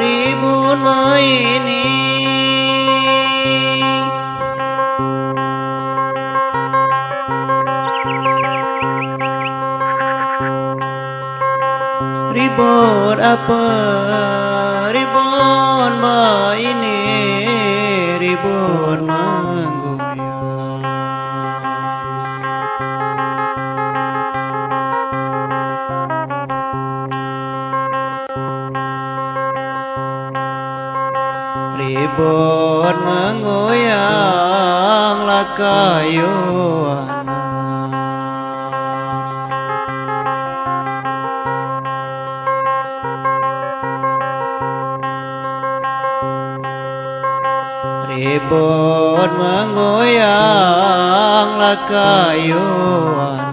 ribuan ini ribut apa ribut ini ribut menggoyang ribut menggoyang lakayuan ribut menggoyang lakayuan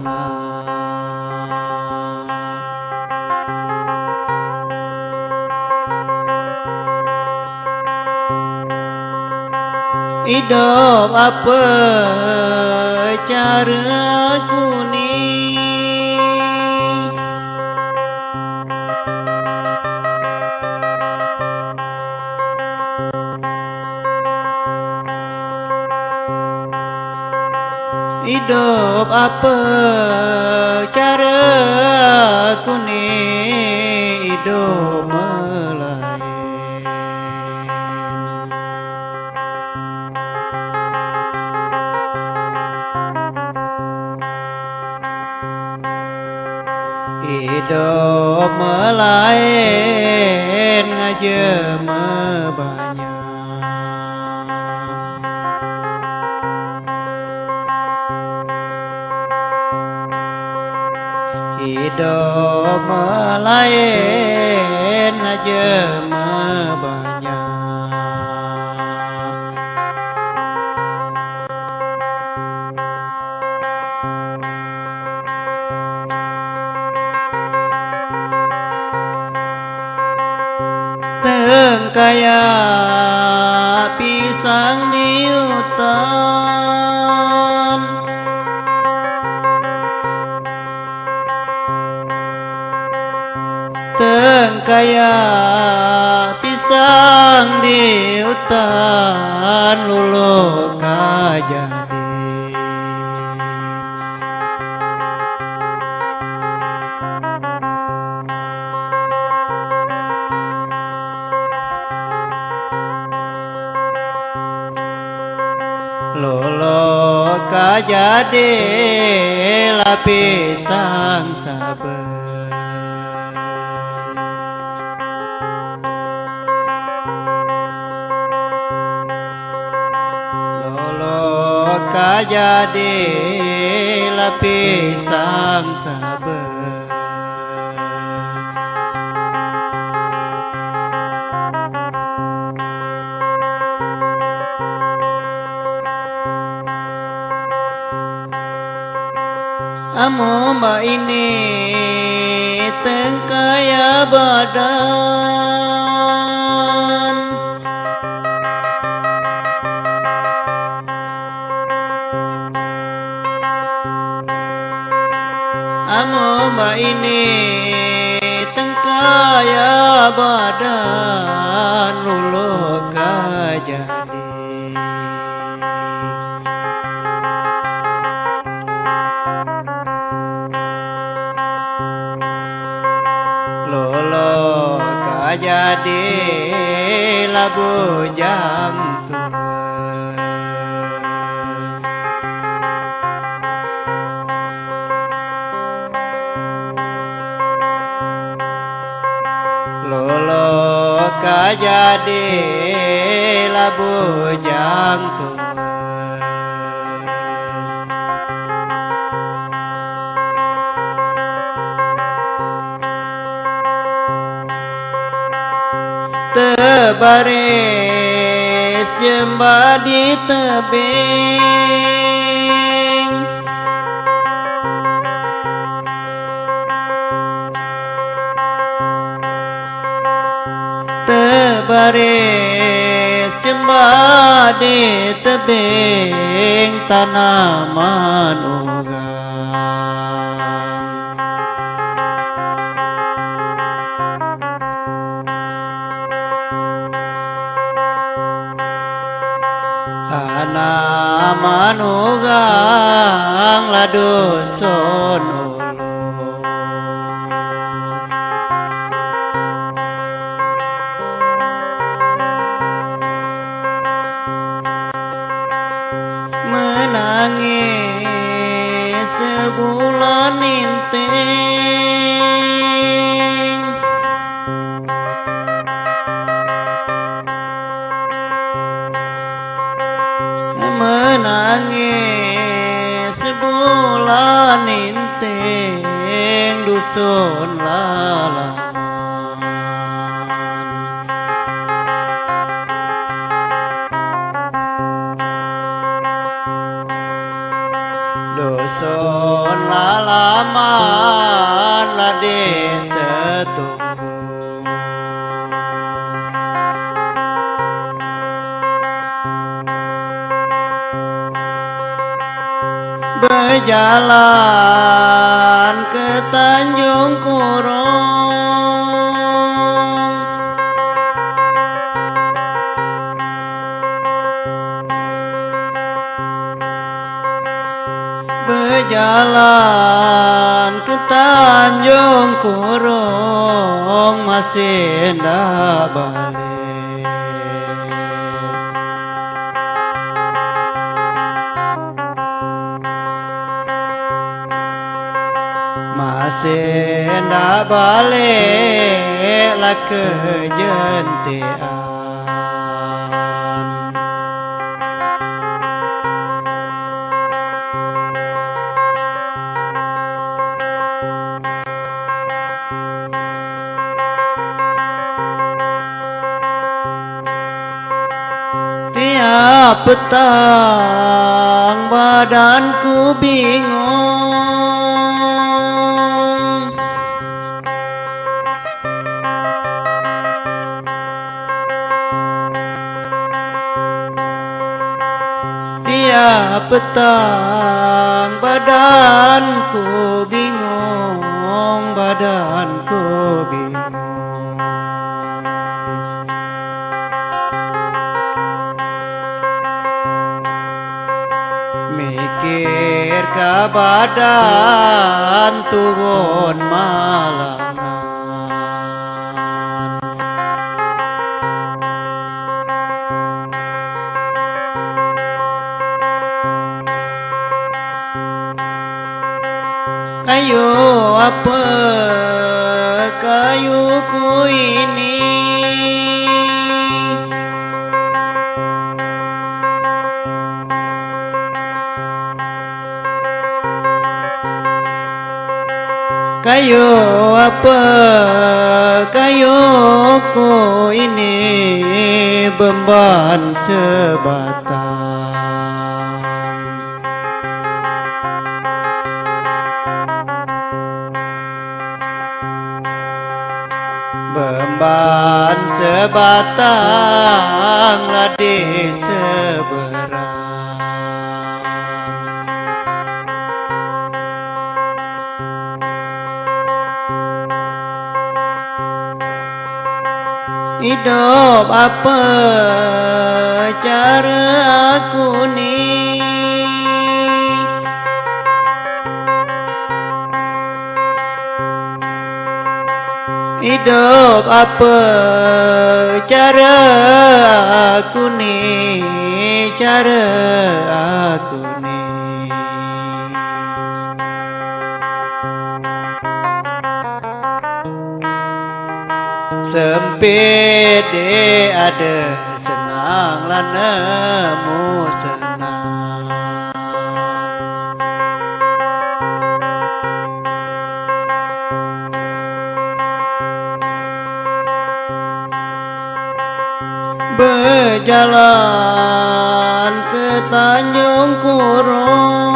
hidup apa caraku ni hidup apa caraku ni hidup melayan hidup melayan ngaja banyak hidup melayan ngaja banyak kaya pisang di hutan kaya pisang di hutan lulu kajadi lolo kajade lapisang sabar lolo kajade lapisang sabar amo mbak ini tengkaya badan amo mbak ini tengkaya badan lulu kajadi lolo kajadi labu jantung lolo kajadi labu jantung tebaris jemba di tebing tebaris jemba di tebing tanaman ugang manugang laduson ulo menangis sebulan inting menangis sebulan inting dusun lalaman dusun lalaman lade tetunggu berjalan ke Tanjung Kurung berjalan ke Tanjung Kurung masih ndak balik masih ndak balik lah ke jentian tiap petang badanku bingung tiap petang badanku bingung badanku bingung mikir ke badan turun malangan kayu apa kayuku ini kayu apa kayuku ini beban sebatang beban sebatang ladi seberang hidup apa cara aku ni hidup apa cara aku ni cara aku ni sempit de ada senang lah nemu senang berjalan ke Tanjung Kurung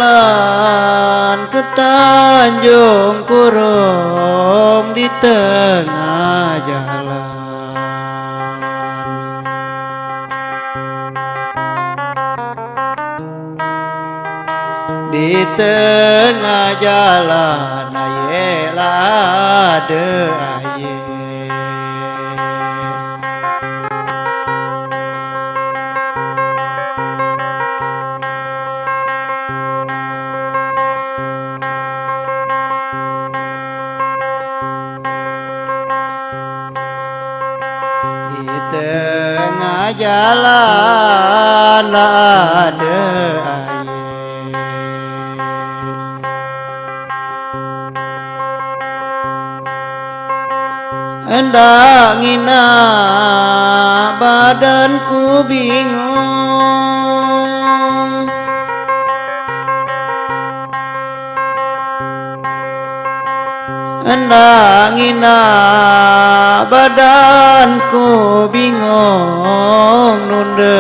berjalan ke Tanjung Kurung di tengah jalan di tengah jalan lade aye di tengah jalan lade aye hendak ngina badanku bingung hendak ngina badanku bingung nunda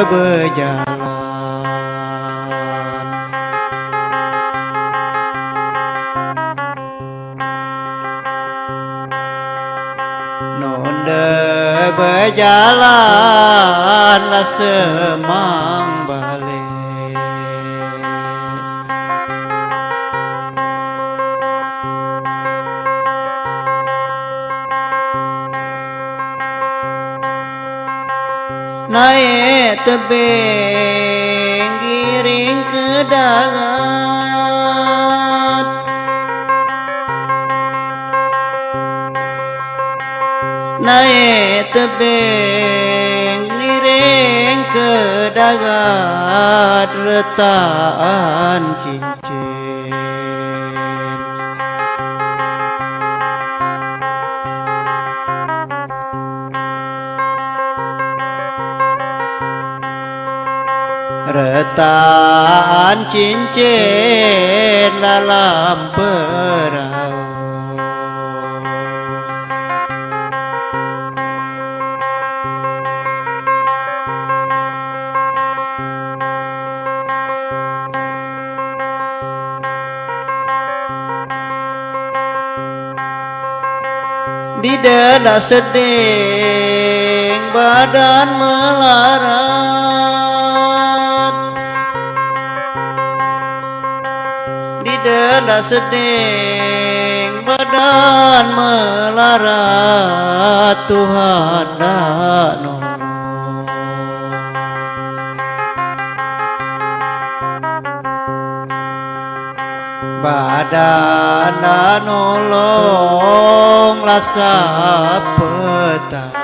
berjalan nunda berjalan lah semang balik naik tebing giring ke darat naik tebing giring ke darat retaan cincin retaan cincin dalam perahu di dada seding badan melarat di dada seding badan melarat Tuhan dah nolong badan dah nolong rasa petang